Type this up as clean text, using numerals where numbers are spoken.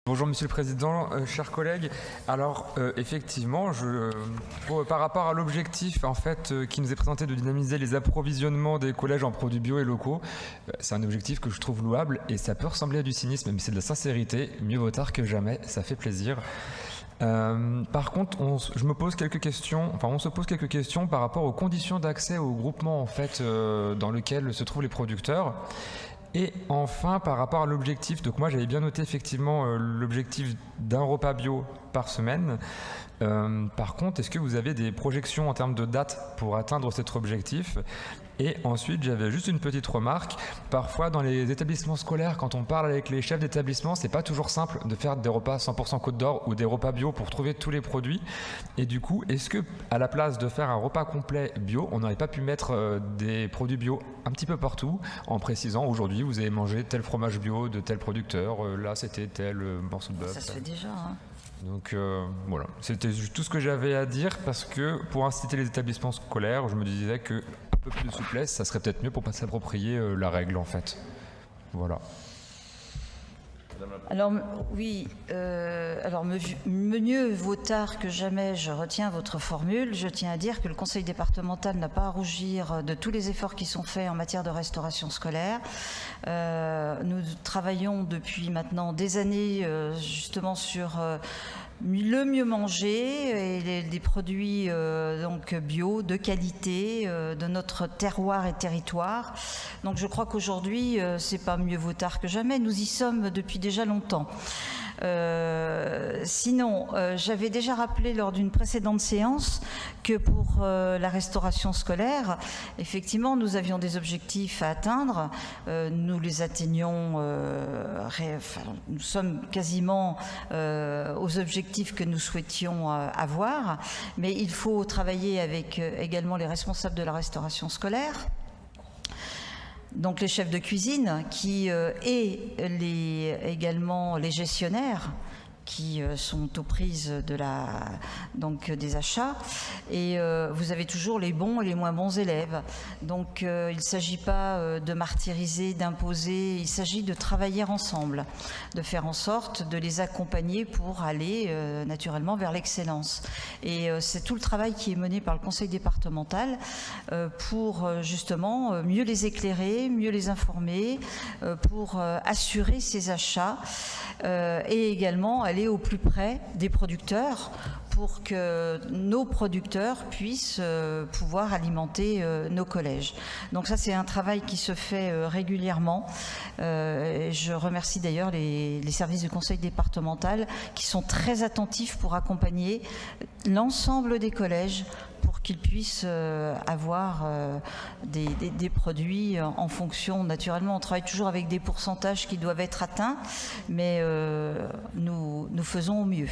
Bonjour Monsieur le Président, chers collègues. Alors effectivement, par rapport à l'objectif en fait qui nous est présenté de dynamiser les approvisionnements des collèges en produits bio et locaux, c'est un objectif que je trouve louable et ça peut ressembler à du cynisme, mais c'est de la sincérité. Mieux vaut tard que jamais, ça fait plaisir. Par contre, on se pose quelques questions par rapport aux conditions d'accès au groupement en fait dans lequel se trouvent les producteurs. Et enfin, par rapport à l'objectif, donc moi j'avais bien noté effectivement l'objectif d'un repas bio par semaine. Par contre, est-ce que vous avez des projections en termes de date pour atteindre cet objectif ? Et ensuite, j'avais juste une petite remarque. Parfois, dans les établissements scolaires, quand on parle avec les chefs d'établissement, c'est pas toujours simple de faire des repas 100% Côte d'Or ou des repas bio pour trouver tous les produits. Et du coup, est-ce que, à la place de faire un repas complet bio, on n'aurait pas pu mettre des produits bio un petit peu partout, en précisant aujourd'hui, vous avez mangé tel fromage bio de tel producteur, là c'était tel morceau de bœuf. Ça se fait déjà. Hein. Donc voilà, c'était tout ce que j'avais à dire parce que pour inciter les établissements scolaires, je me disais que un peu plus de souplesse, ça serait peut-être mieux pour pas s'approprier la règle en fait. Voilà. Alors oui, mieux vaut tard que jamais, je retiens votre formule. Je tiens à dire que le conseil départemental n'a pas à rougir de tous les efforts qui sont faits en matière de restauration scolaire. Nous travaillons depuis maintenant des années justement sur le mieux manger et des produits donc bio, de qualité, de notre terroir et territoire. Donc je crois qu'aujourd'hui, c'est pas mieux vaut tard que jamais. Nous y sommes depuis déjà longtemps. Sinon, j'avais déjà rappelé lors d'une précédente séance que pour la restauration scolaire, effectivement, nous avions des objectifs à atteindre. Nous les atteignons, nous sommes quasiment aux objectifs que nous souhaitions avoir, mais il faut travailler avec également les responsables de la restauration scolaire. Donc les chefs de cuisine et également les gestionnaires qui sont aux prises des achats. Et vous avez toujours les bons et les moins bons élèves. Donc il ne s'agit pas de martyriser, d'imposer, il s'agit de travailler ensemble, de faire en sorte de les accompagner pour aller naturellement vers l'excellence. Et c'est tout le travail qui est mené par le conseil départemental pour justement mieux les éclairer, mieux les informer, pour assurer ces achats et également aller au plus près des producteurs pour que nos producteurs puissent pouvoir alimenter nos collèges. Donc ça, c'est un travail qui se fait régulièrement. Je remercie d'ailleurs les services du conseil départemental qui sont très attentifs pour accompagner l'ensemble des collèges pour qu'ils puissent avoir des produits en fonction, naturellement, on travaille toujours avec des pourcentages qui doivent être atteints, mais nous faisons au mieux.